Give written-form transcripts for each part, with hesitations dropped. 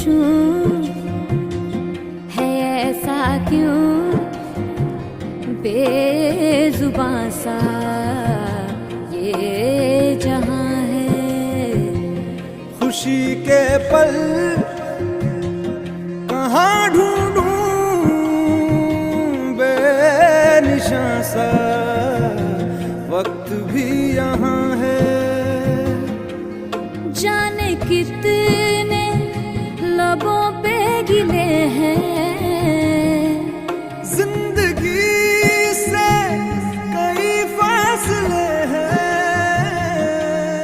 पूछूं है ऐसा क्यों बेजुबां सा ये जहां है। खुशी के पल कहाँ ढूंढूं बेनिशां सा वक्त भी यहाँ है। जाने कितने लबों पे गिले हैं, जिंदगी से कई फासले हैं।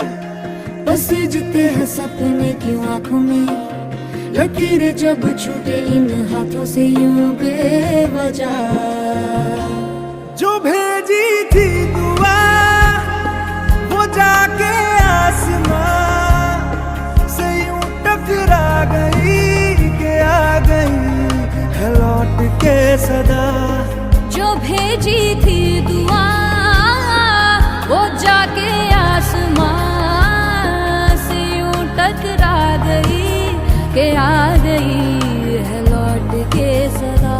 बसीजते हैं सपने की आंखों में, लकीरें जब छूटे इन हाथों से यूं बेवजह। जो भेजी थी दुआ वो जाके आसमां से यूं टकरा गई कि आ गई है लौट के सदा। जो भेजी थी दुआ वो जाके आसमां से यूं टकरा गई कि आ गई है लौट के सदा।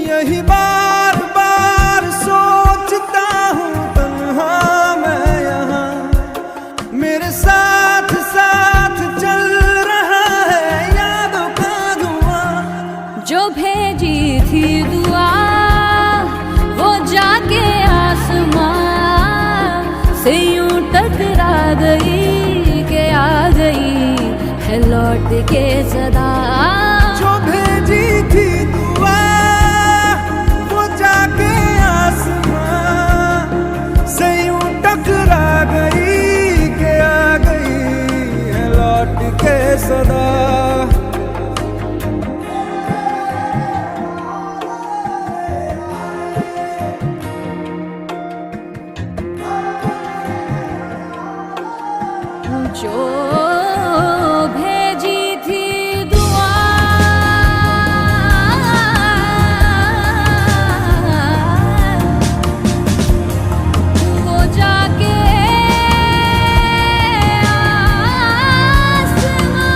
यही बार बार सोचता हूँ तन्हा मैं यहाँ, मेरे साथ साथ चल रहा है यादों का धुआं। जो भेजी थी दुआ वो जाके आसमां से यूं टकरा गई कि आ गई है लौट के सदा। जो भेजी थी दुआ वो जाके आसमां से यूं टकरा गई कि आ गई है लौट के सदा। जो भेजी थी दुआ वो जाके आसमां,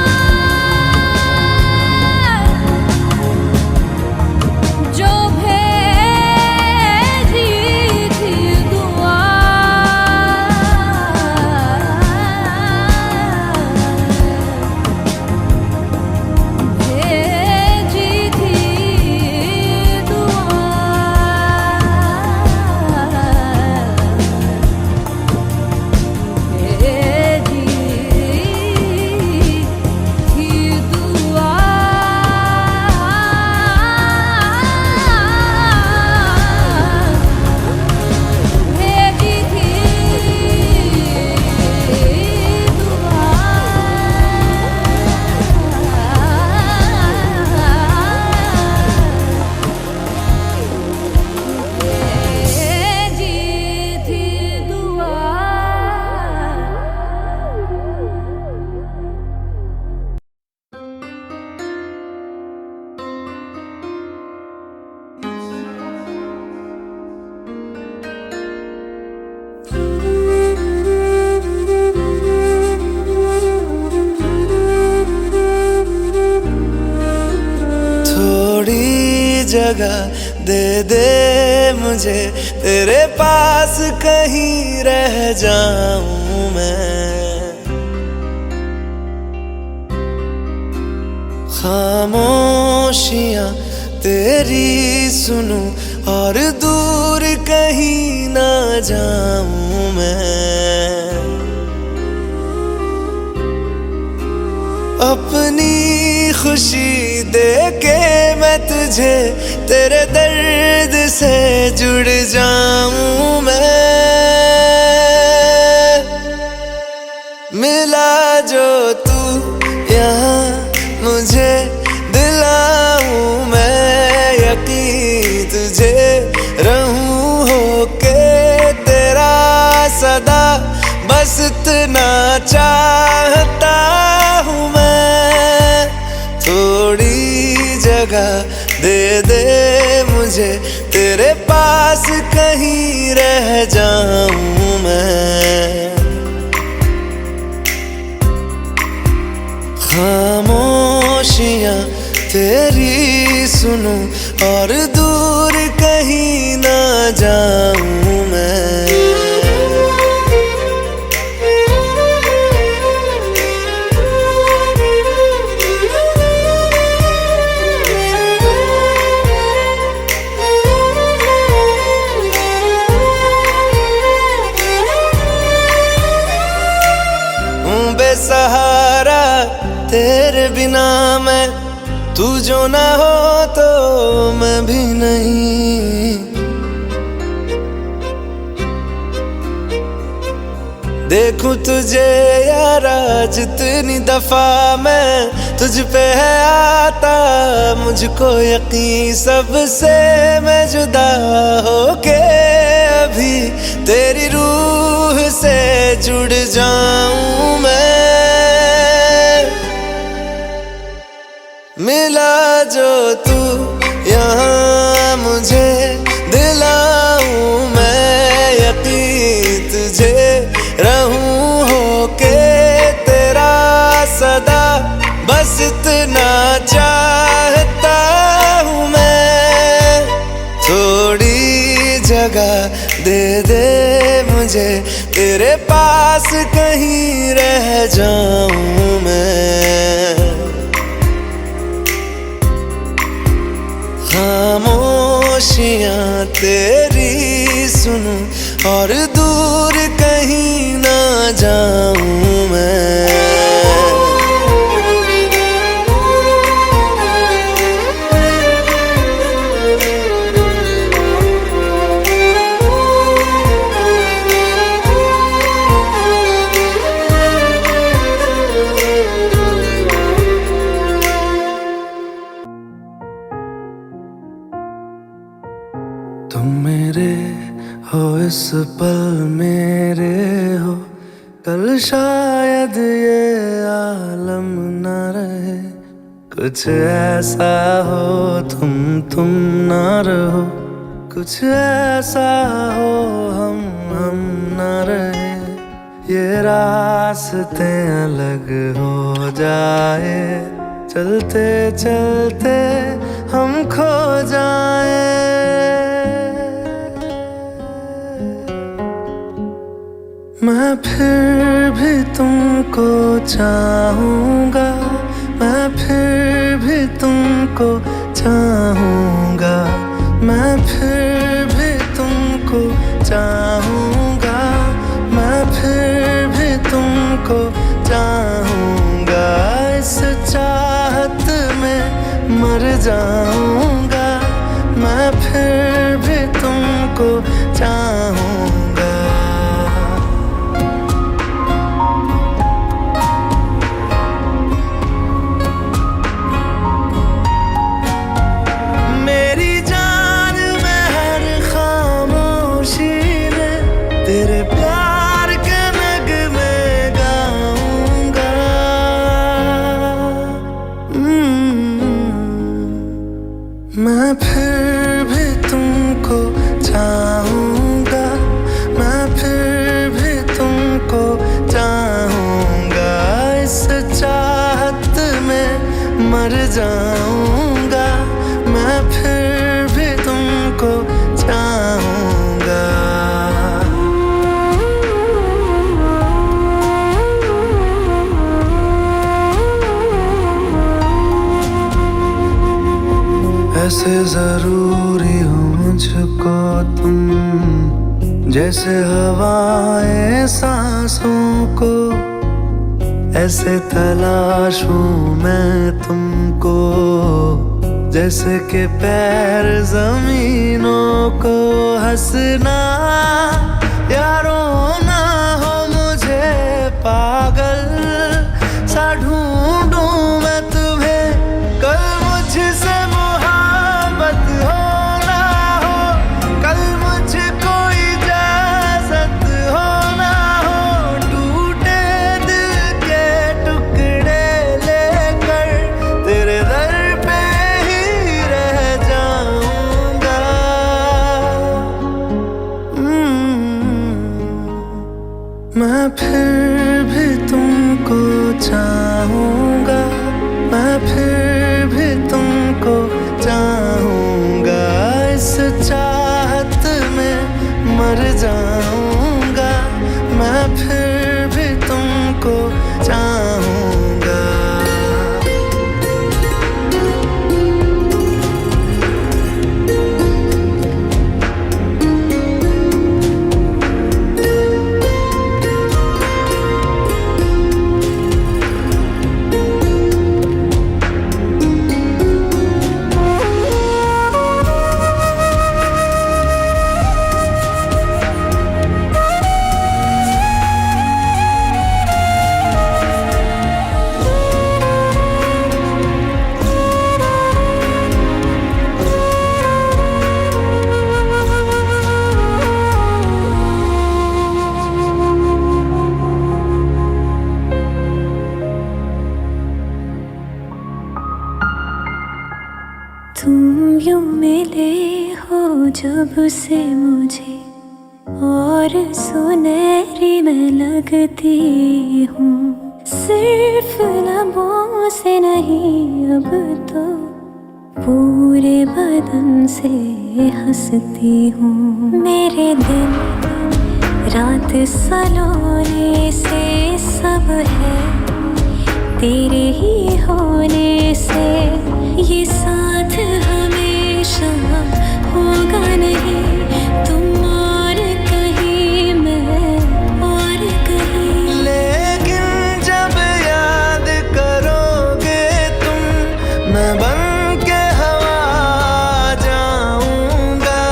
जो भेजी थी दुआ जगह दे दे मुझे तेरे पास, कहीं रह जाऊं मैं। खामोशियां तेरी सुनूं और दूर कहीं ना जाऊं मैं। अपनी खुशी दे के मैं तुझे तेरे दर्द से जुड़ जाऊं मैं। मिला जो तू यहाँ मुझे दिला सदा, बस इतना चाहता हूँ मैं। थोड़ी जगह दे दे मुझे, तेरे पास कहीं रह जाऊं मैं। खामोशियाँ तेरी सुनूं और दूर कहीं ना जाऊं मैं। बेसहारा तेरे बिना मैं, तू जो ना हो तो मैं भी नहीं। देखूं तुझे यारा जितनी दफा मैं तुझ पे है आता, मुझको यकीन सबसे मैं जुदा होके अभी तेरी रूह से जुड़ जाऊं मैं। मिला जो तू यहाँ मुझे, दिलाऊं मैं यकीन तुझे, रहूं होके तेरा सदा, बस इतना चाहता हूँ मैं। थोड़ी जगह दे दे मुझे, तेरे पास कहीं रह जाऊं मैं। खामोशियाँ तेरी सुनूं और दूर कहीं ना जाऊं मैं। तुम मेरे हो इस पल मेरे हो, कल शायद ये आलम न रहे। कुछ ऐसा हो तुम ना रहो, कुछ ऐसा हो हम न रहे। ये रास्ते अलग हो जाए, चलते चलते हम खो जाए। मैं फिर भी तुमको चाहूँगा, मैं फिर भी तुमको चाहूँगा, मैं फिर भी तुमको चाहूँगा, मैं फिर भी तुमको चाहूँगा। इस चाहत में मर जाऊँगा, मैं फिर भी तुमको चाहूँगा। तेरे प्यार के नगमे गाऊंगा। मैं फिर भी तुमको चाहूँगा, मैं फिर भी तुमको चाहूँगा। इस चाहत में मर जाऊँगा, मैं फिर भी तुमको चाहूँगा। ऐसे जरूरी हो मुझको तुम, जैसे हवाएं सांसों को। ऐसे तलाशूं मैं तुमको, जैसे कि पैर जमीनों को। हंसना या रोना हो मुझे पागल सा ढूंढूं मैं तुम्हें। कल मुझसे मोहब्बत हो ना हो, कल मुझको इजाजत हो ना मिले हो जब से मुझे और सुनहरी मैं लगती हूँ। सिर्फ लबों से नहीं अब तो पूरे बदन से हंसती हूँ। मेरे दिन रात सलोने से सब है तेरे ही होने से। ये साथ हमेशा होगा नहीं, तुम और कहीं मैं और कहीं। लेकिन जब याद करोगे तुम, मैं बन के हवा जाऊंगा।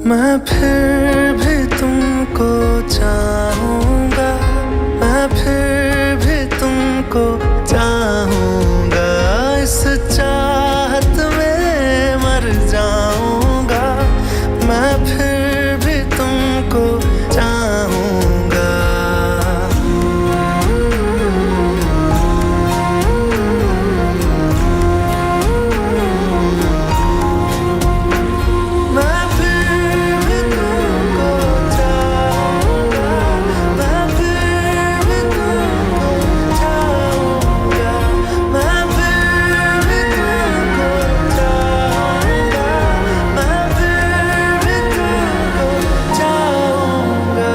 मैं फिर भी तुमको चाहूंगा, मैं फिर भी तुमको चाहूंगा। इस चाहत में मर जाऊंगा, मैं फिर भी तुमको चाहूंगा। मैं फिर भी तुमको चाहूंगा, मैं फिर भी तुमको चाहूंगा, मैं फिर भी तुमको चाहूंगा, मैं फिर भी तुमको चाहूंगा।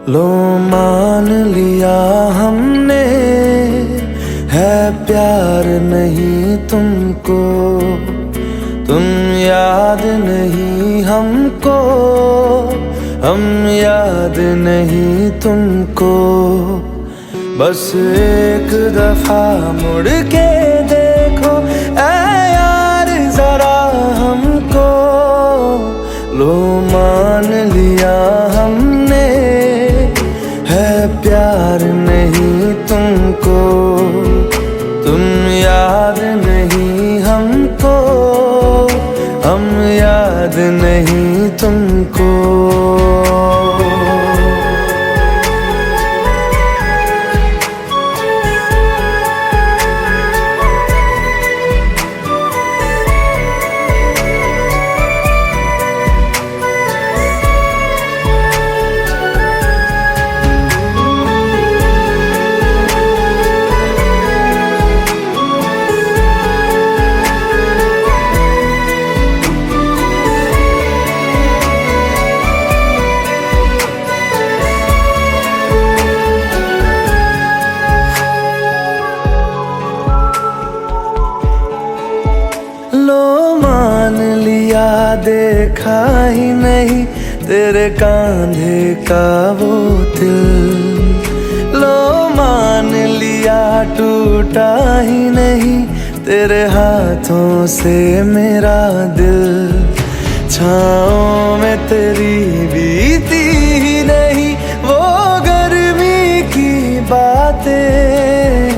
लो मान लिया हमने, है प्यार नहीं तुमको। तुम याद नहीं हमको, हम याद नहीं तुमको। बस एक दफा मुड़ के देखो ऐ यार जरा हमको। लो मान लिया हमने, है प्यार नहीं तुमको। तुम याद नहीं हमको, हम याद नहीं तुमको। लो मान लिया देखा ही नहीं तेरे कांधे का वो दिल। लो मान लिया टूटा ही नहीं तेरे हाथों से मेरा दिल। छाँव में तेरी बीती ही नहीं वो गर्मी की बातें।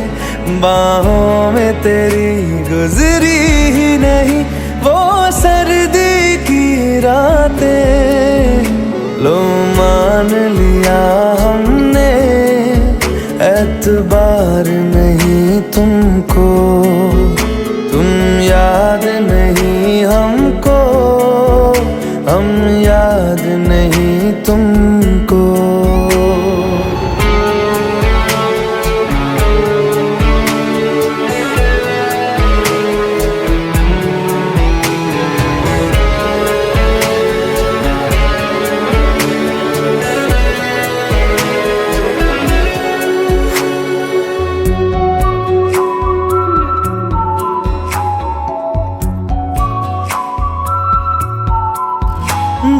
बाहों में तेरी गुजरी ही नहीं वो सर्दी की रातें। लो मान लिया हमने, एतबार नहीं तुमको। तुम याद नहीं हमको, हम याद नहीं तुमको।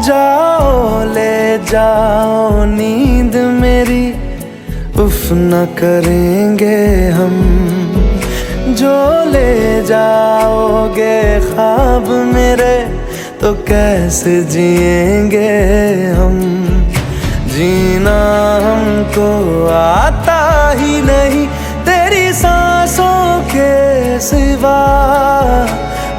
जाओ ले जाओ नींद मेरी, उफ न करेंगे हम। जो ले जाओगे ख्वाब मेरे तो कैसे जिएंगे हम। जीना हमको आता ही नहीं तेरी सांसों के सिवा,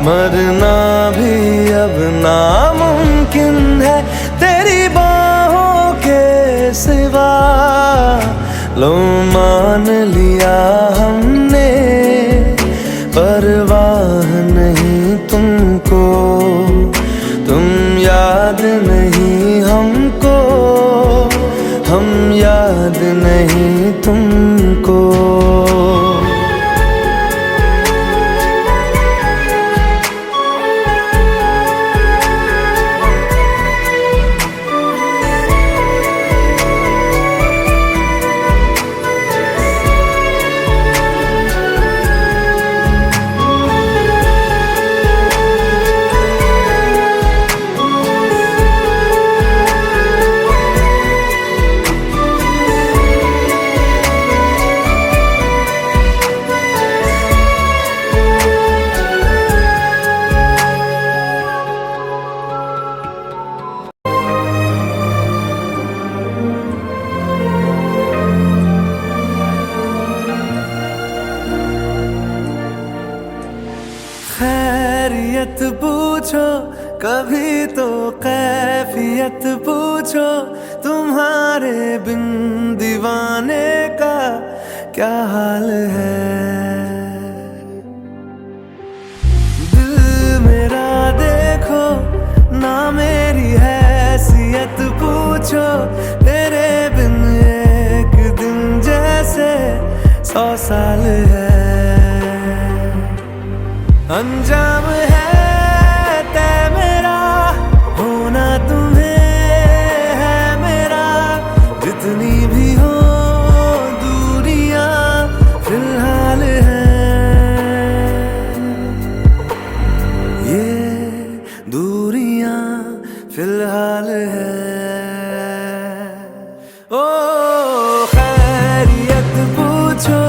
मरना भी अब नामुमकिन है तेरी बाहों के सिवा। लो मान लिया हमने परवाह नहीं तुमको, तुम याद नहीं हमको, हम याद नहीं तुमको। खैरियत पूछो कभी तो कैफियत पूछो, तुम्हारे बिन दीवाने का क्या हाल है। दिल मेरा देखो ना मेरी हैसियत पूछो, तेरे बिन एक दिन जैसे 100 साल है। अंजाम है तय मेरा होना तुम्हें है मेरा, जितनी भी हो दूरियां फिलहाल है। ये दूरियां फिलहाल है। ओ खैरियत पूछो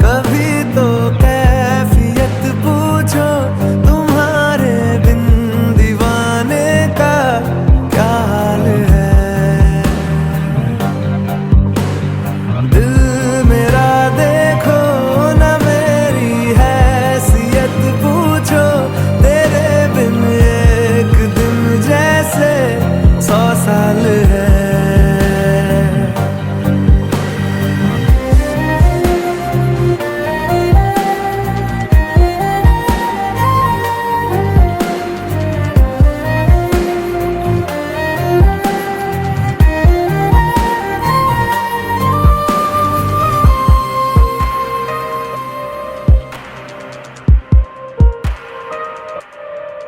कभी तो कैफियत पूछो, तुम्हारे बिन दीवाने का क्या हाल है। दिल मेरा देखो ना मेरी हैसियत पूछो, तेरे बिन एक दिन जैसे 100 साल है।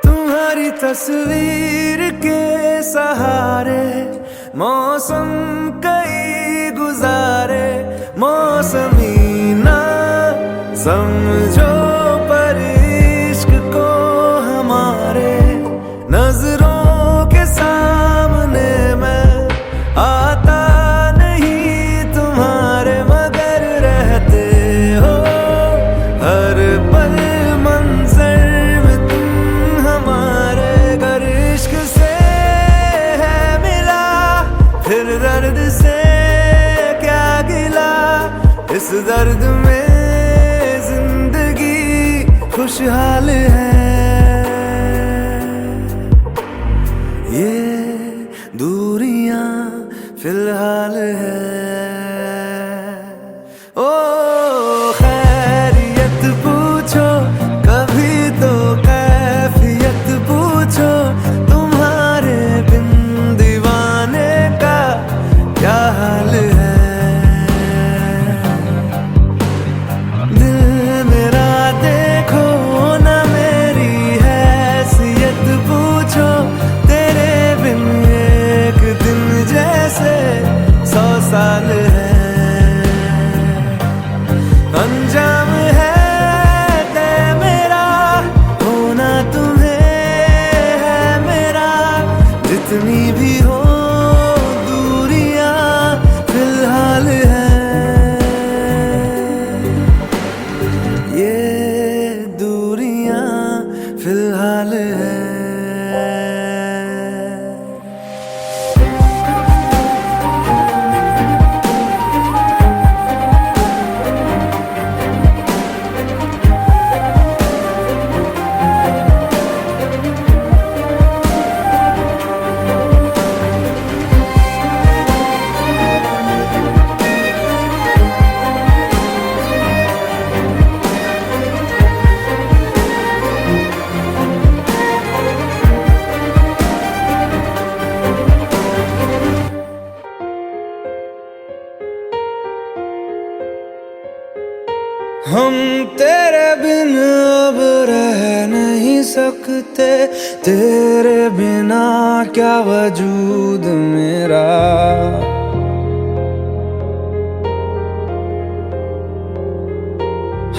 तुम्हारी तस्वीर के सहारे मौसम कई गुजारे, मौसमी ना समझो पर इश्क को हमारे, नजरों के सामने मैं आता नहीं तुम्हारे, मगर रहते हो हर पल मंजर में तुम हमारे। गर इश्क से है मिला फिर दर्द से क्या गिला, इस दर्द में जिंदगी खुशहाल है। ये दूरियां फिलहाल है। ओ खैरियत पूछो कभी तो कैफियत पूछो, तुम्हारे बिन दीवाने का क्या हाल है। दिल मेरा देखो ना मेरी हैसियत पूछो, तेरे बिन एक दिन जैसे 100 साल हम तेरे बिन अब रह नहीं सकते, तेरे बिना क्या वजूद मेरा।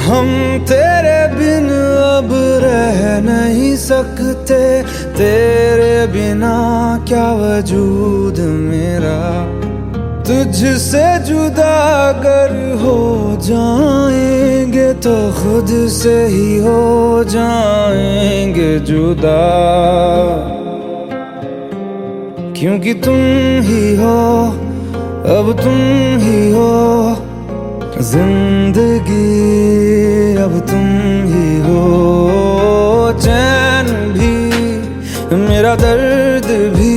हम तेरे बिन अब रह नहीं सकते, तेरे बिना क्या वजूद मेरा। तुझसे जुदा अगर हो जाएंगे तो खुद से ही हो जाएंगे जुदा, क्योंकि तुम ही हो, अब तुम ही हो जिंदगी, अब तुम ही हो। चैन भी, मेरा दर्द भी,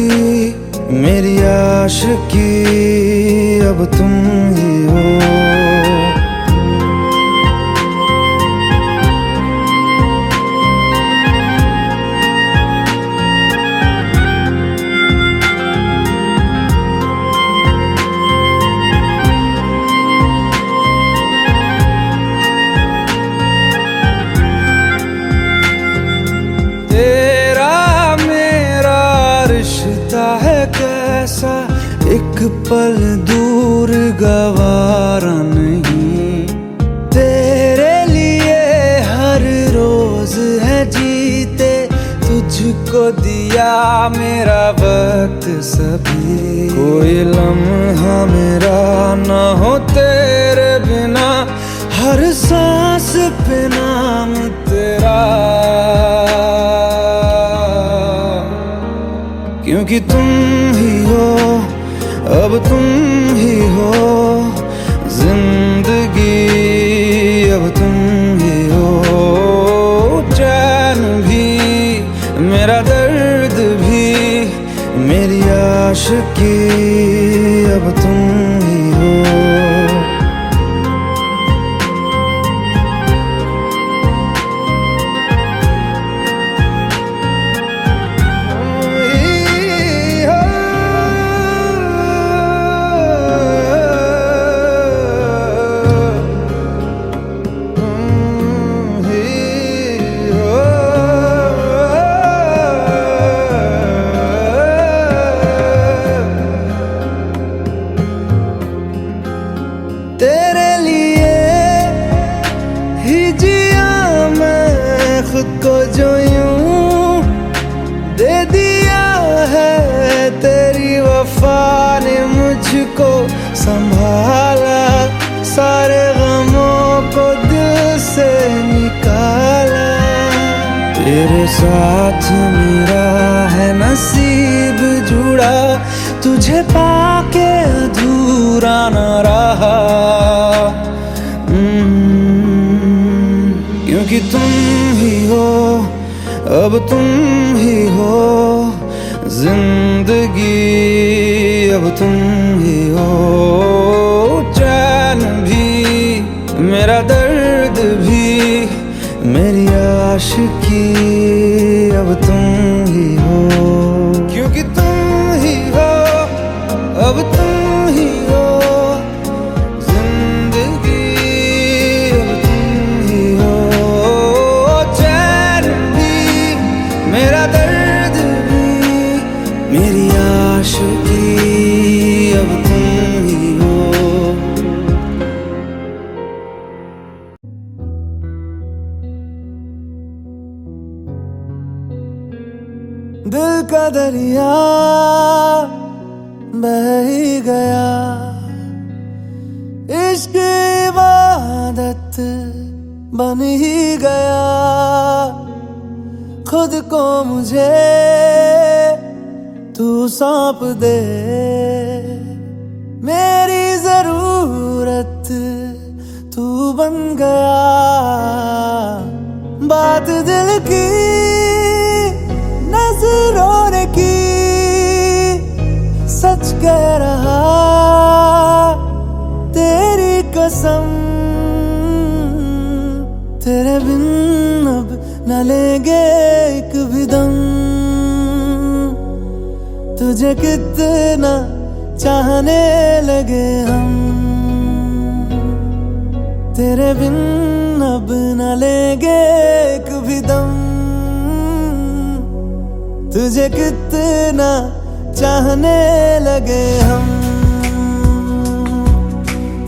मेरी आशिकी, अब तुम ही हो। कैसा एक पल दूर गवारा नहीं, तेरे लिए हर रोज है जीते, तुझको दिया मेरा वक्त सभी। कोई लम्हा मेरा ना हो तेरे बिना, हर सांस पे नाम तेरा, क्योंकि तुम ही हो, अब तुम ही हो जिंदगी, अब तुम ही हो। चैन भी, मेरा दर्द भी, मेरी आशिकी, अब तुम ही हो। तेरे लिए ही जिया मैं खुद को, जो यूं दे दिया है तेरी वफा ने मुझको संभाला, सारे गमों को दिल से निकाला। तेरे साथ मेरा है नसीब जुड़ा, तुझे पाके अधूरा न रहा, क्योंकि तुम ही हो, अब तुम ही हो जिंदगी, अब तुम ही हो। चैन भी, मेरा दर्द भी, मेरी आशिकी, अब तुम ही हो, क्योंकि तुम ही हो, अब तुम ही हो जिंदगी, अब तुम ही हो। चैन भी, मेरा दर्द भी, मेरी आशिकी, अब तुम ही हो। दिल का दरिया बह ही गया, इश्क इबादत बन ही गया, खुद को मुझे तू सौंप दे, मेरी जरूरत तू बन गया। बात दिल की नजरों ने की, सच कह रहा तेरी कसम, तेरे बिन अब न लेंगे एक भी दम, तुझे कितना चाहने लगे हम, तेरे बिन अब न लेंगे एक भी दम, तुझे कितना चाहने लगे हम,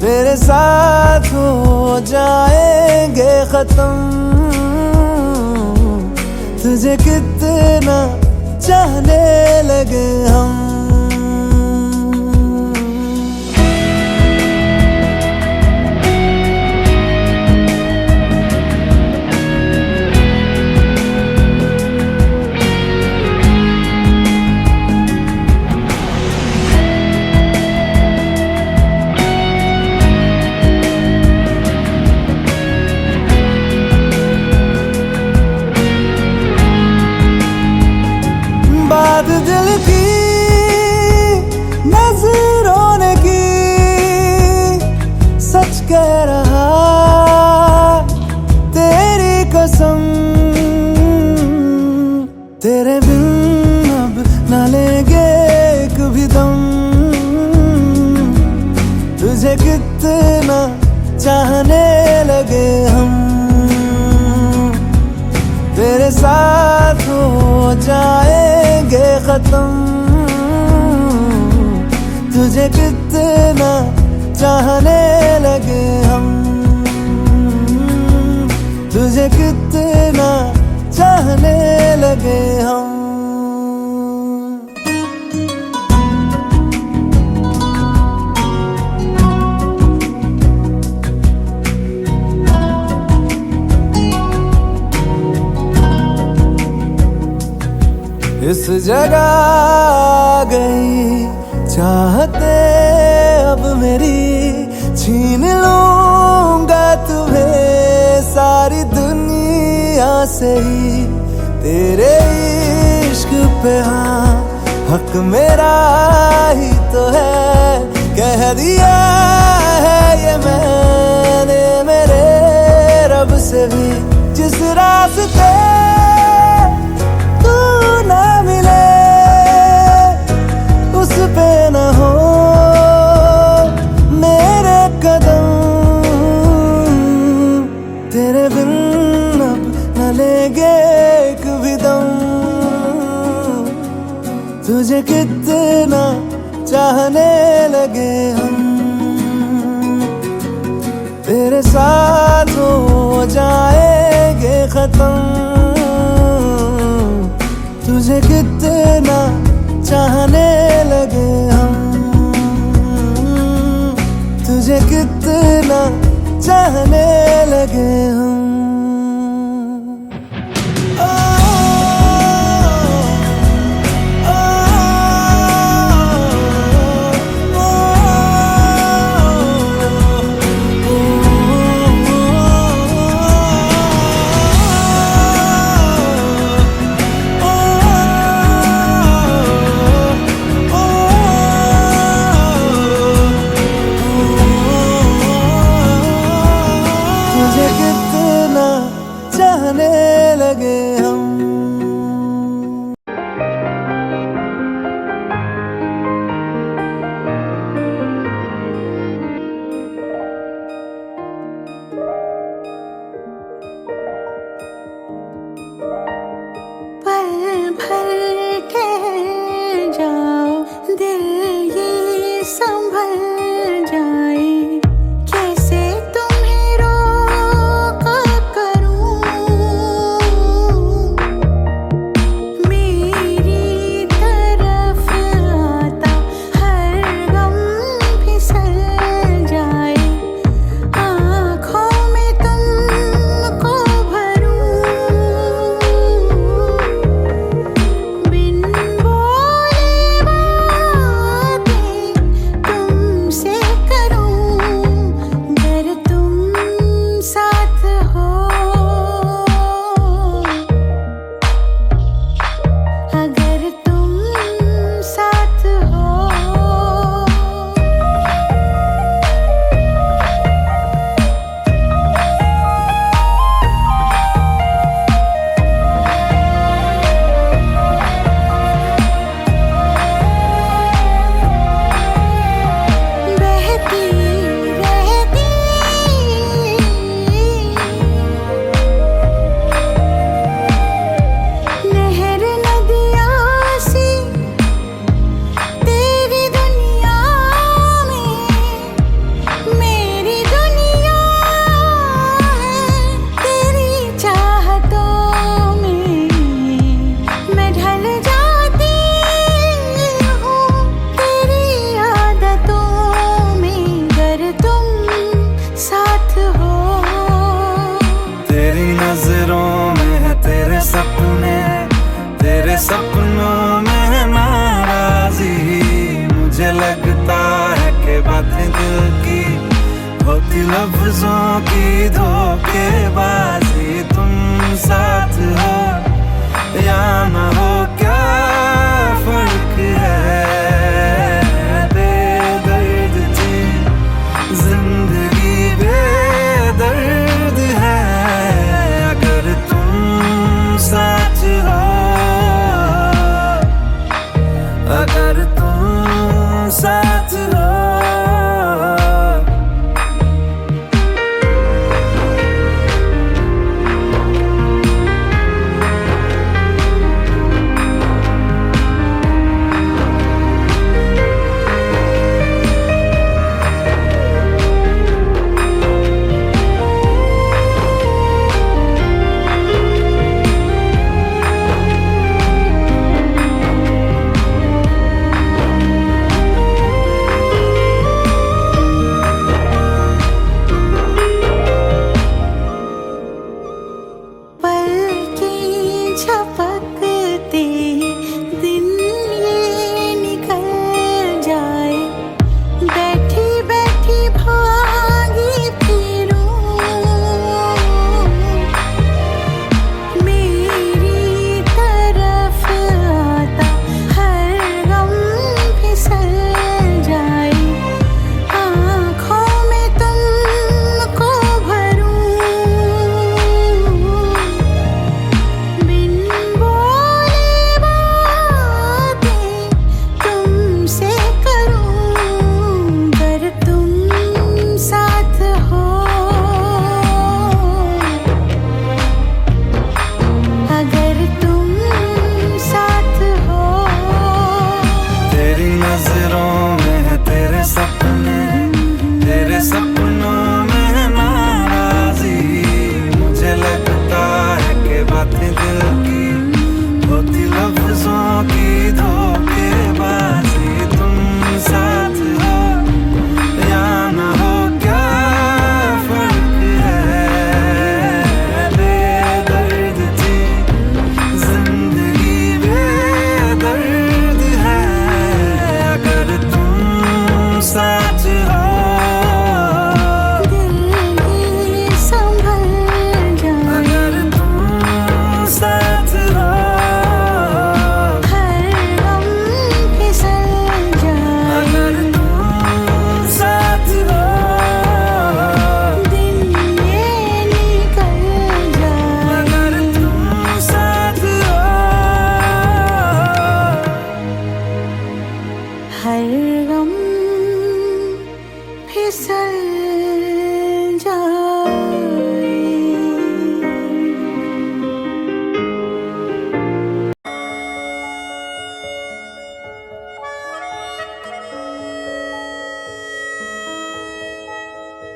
तेरे साथ हो जाएंगे खत्म, तुझे कितना चाहने लगे हम। बात दिल की नजरों ने की, सच कह रहा तेरी कसम, तेरे बिन अब न लेंगे एक भी दम, तुझे कितना चाहने लगे हम, तेरे साथ हो जाएंगे खत्म, तुझे कितना चाहने लगे हम, तुझे कितना चाहने लगे हम। इस जगह आ गई चाहते अब मेरी, छीन लूंगा तुम्हें सारी दुनिया से ही, तेरे इश्क पे हाँ हक मेरा ही तो है, कह दिया है ये मैंने मेरे रब से भी, जिस रास्ते ना मिले उस पे न हो मेरे कदम, तेरे बिन अब न लेंगे एक भी दम, तुझे कितना चाहने लगे हम, तेरे साथ हो जाएंगे खत्म, तुझे कितना चाहने लगे हम, तुझे कितना चाहने लगे हम। तुझे कितना बातें दिल की होती लफ्जों की धोखेबाजी। तुम साथ हो या न हो क्या फर्क है, बेदर्द थी जिंदगी बेदर्द है। अगर तुम साथ हो, अगर तुम साथ हो।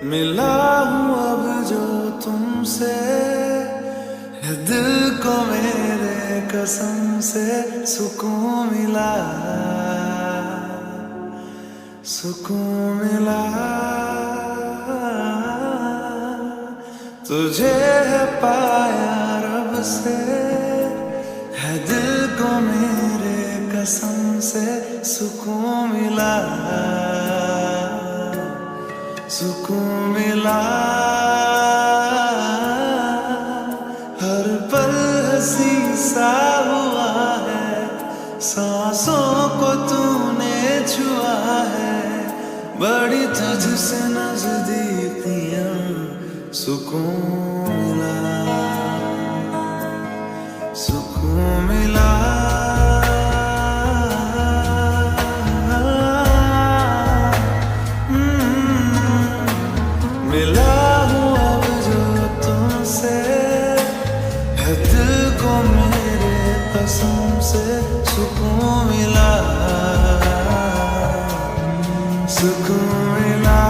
मिला हूँ अब जो तुमसे, है दिल को मेरे कसम से सुकून मिला, सुकून मिला। तुझे है पाया रब से, है दिल को मेरे कसम से सुकून मिला, सुकून मिला। हर पल हंसी सा हुआ है, सांसों को तूने छुआ है, बड़ी तुझसे नजदीकियां सुकून मिला, सुकून मिला। मिला हूँ अब जो तुमसे, है दिल को मेरे कसम से सुकून मिला, सुकून मिला।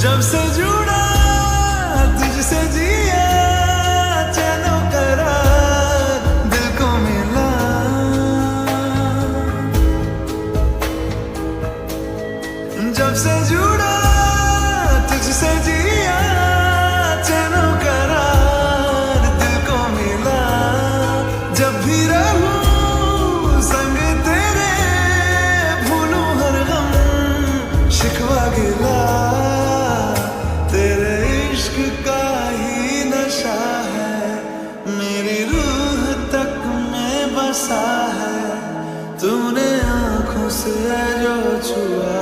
जब से जुड़ा तुझसे जिया चैनो करार दिल को मिला। जब से जुड़ा तुझसे जिया चैनो करार दिल को मिला। जब भी रहूं संग तेरे भूलूं हर गम शिकवा गिला। तेरे इश्क का ही नशा है मेरी रूह तक में बसा है। तूने आंखों से जो छुआ